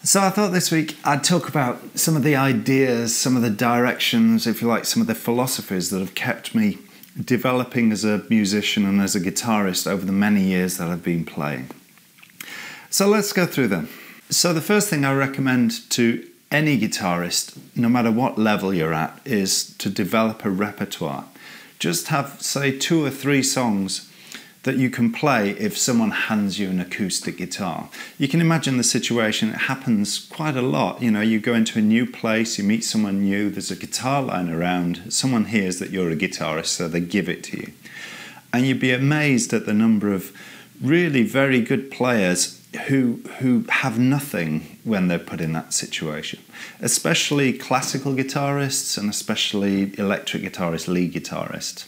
So I thought this week I'd talk about some of the ideas, some of the directions, if you like, some of the philosophies that have kept me developing as a musician and as a guitarist over the many years that I've been playing. So let's go through them. So the first thing I recommend to any guitarist, no matter what level you're at, is to develop a repertoire. Just have, say, 2 or 3 songs that you can play if someone hands you an acoustic guitar. You can imagine the situation, it happens quite a lot. You know, you go into a new place, you meet someone new, there's a guitar lying around, someone hears that you're a guitarist, so they give it to you. And you'd be amazed at the number of really very good players who have nothing when they're put in that situation. Especially classical guitarists and especially electric guitarists, lead guitarists.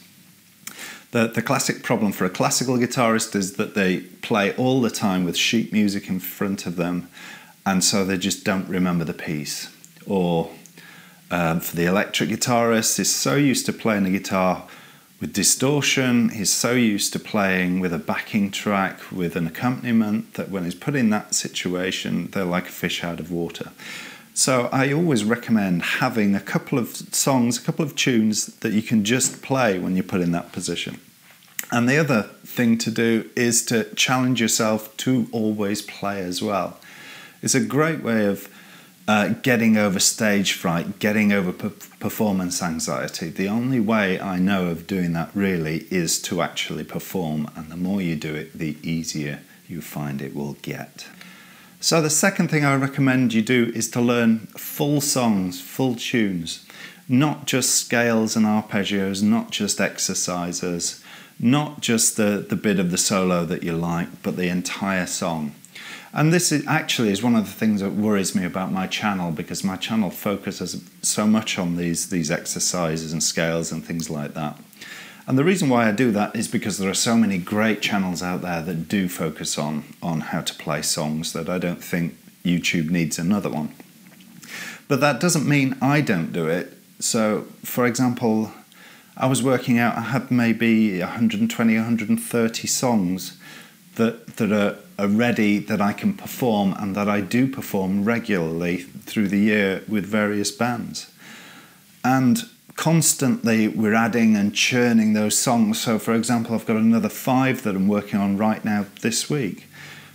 The classic problem for a classical guitarist is that they play all the time with sheet music in front of them, and so they just don't remember the piece. Or for the electric guitarist, he's so used to playing a guitar with distortion, he's so used to playing with a backing track, with an accompaniment, that when he's put in that situation, they're like a fish out of water. So I always recommend having a couple of songs, a couple of tunes that you can just play when you're put in that position. And the other thing to do is to challenge yourself to always play as well. It's a great way of getting over stage fright, getting over performance anxiety. The only way I know of doing that really is to actually perform, and the more you do it, the easier you find it will get. So the second thing I recommend you do is to learn full songs, full tunes, not just scales and arpeggios, not just exercises, not just the bit of the solo that you like, but the entire song. And this is one of the things that worries me about my channel, because my channel focuses so much on these exercises and scales and things like that. And the reason why I do that is because there are so many great channels out there that do focus on how to play songs that I don't think YouTube needs another one. But that doesn't mean I don't do it. So, for example, I was working out, I had maybe 120, 130 songs that are ready, that I can perform, and that I do perform regularly through the year with various bands. And constantly we're adding and churning those songs. So for example, I've got another 5 that I'm working on right now this week.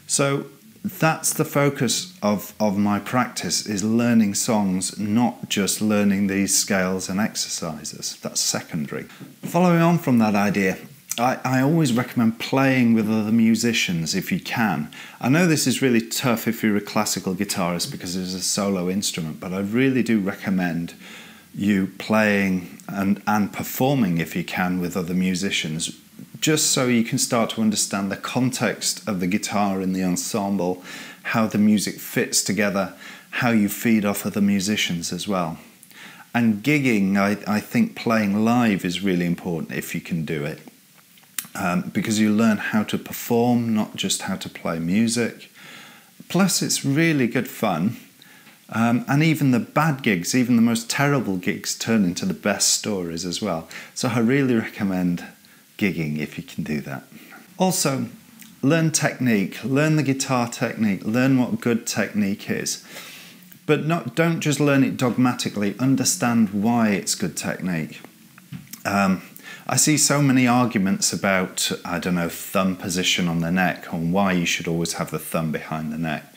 So that's the focus of my practice, is learning songs, not just learning these scales and exercises. That's secondary. Following on from that idea, I always recommend playing with other musicians if you can. I know this is really tough if you're a classical guitarist because it's a solo instrument, but I really do recommend you playing and performing, if you can, with other musicians, just so you can start to understand the context of the guitar in the ensemble, how the music fits together, how you feed off other musicians as well. And gigging, I think playing live is really important if you can do it, because you learn how to perform, not just how to play music. Plus it's really good fun. And even the bad gigs, even the most terrible gigs, turn into the best stories as well. So I really recommend gigging if you can do that. Also, learn technique, learn the guitar technique, learn what good technique is. But don't just learn it dogmatically, understand why it's good technique. I see so many arguments about, I don't know, thumb position on the neck, and why you should always have the thumb behind the neck.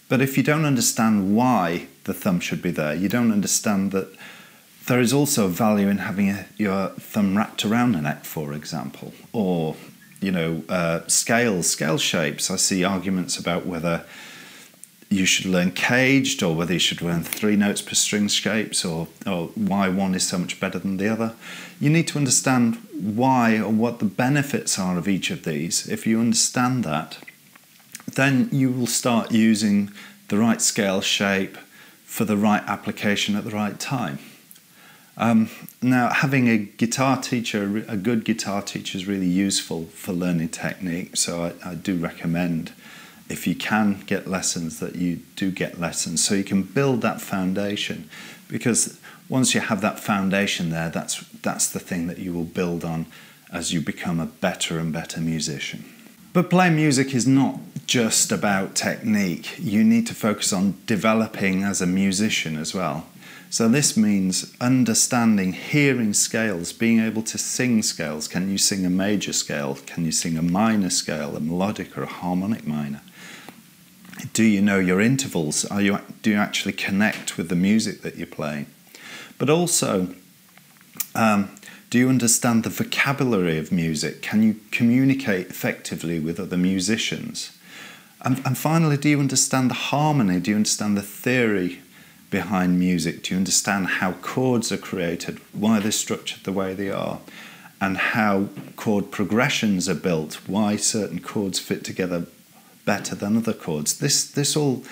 But if you don't understand why the thumb should be there, you don't understand that there is also value in having your thumb wrapped around the neck, for example. Or, you know, scale shapes. I see arguments about whether you should learn caged or whether you should learn 3 notes per string shapes, or why one is so much better than the other. You need to understand why, or what the benefits are of each of these. If you understand that, then you will start using the right scale shape for the right application at the right time. Now, having a guitar teacher, a good guitar teacher, is really useful for learning technique, so I do recommend, if you can get lessons, that you do get lessons, so you can build that foundation, because once you have that foundation there, that's the thing that you will build on as you become a better and better musician. But playing music is not just about technique. You need to focus on developing as a musician as well. So this means understanding, hearing scales, being able to sing scales. Can you sing a major scale? Can you sing a minor scale, a melodic or a harmonic minor? Do you know your intervals? Do you actually connect with the music that you're playing? But also, do you understand the vocabulary of music? Can you communicate effectively with other musicians? And finally, do you understand the harmony? Do you understand the theory behind music? Do you understand how chords are created, why they're structured the way they are, and how chord progressions are built, why certain chords fit together better than other chords? This all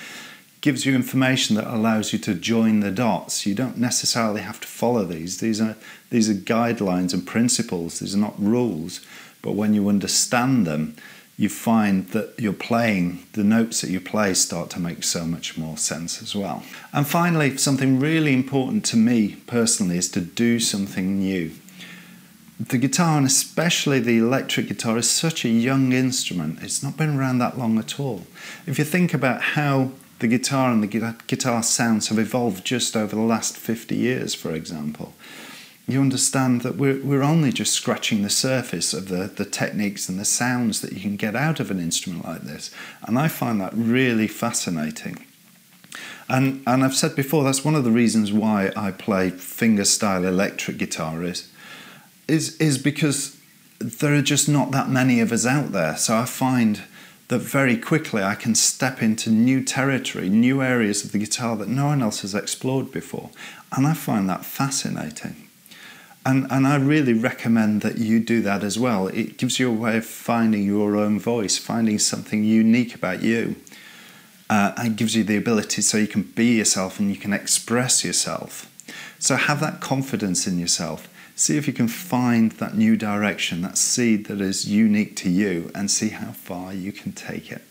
gives you information that allows you to join the dots. You don't necessarily have to follow these. These are guidelines and principles. These are not rules. But when you understand them, you find that the notes that you play start to make so much more sense as well. And finally, something really important to me personally is to do something new. The guitar, and especially the electric guitar, is such a young instrument. It's not been around that long at all. If you think about how the guitar and the guitar sounds have evolved just over the last 50 years, for example, you understand that we're only just scratching the surface of the techniques and the sounds that you can get out of an instrument like this. And I find that really fascinating. And I've said before, that's one of the reasons why I play fingerstyle electric guitar is because there are just not that many of us out there. So I find that very quickly I can step into new territory, new areas of the guitar that no one else has explored before. And I find that fascinating. And I really recommend that you do that as well. It gives you a way of finding your own voice, finding something unique about you. And gives you the ability so you can be yourself and you can express yourself. So have that confidence in yourself. See if you can find that new direction, that seed that is unique to you, and see how far you can take it.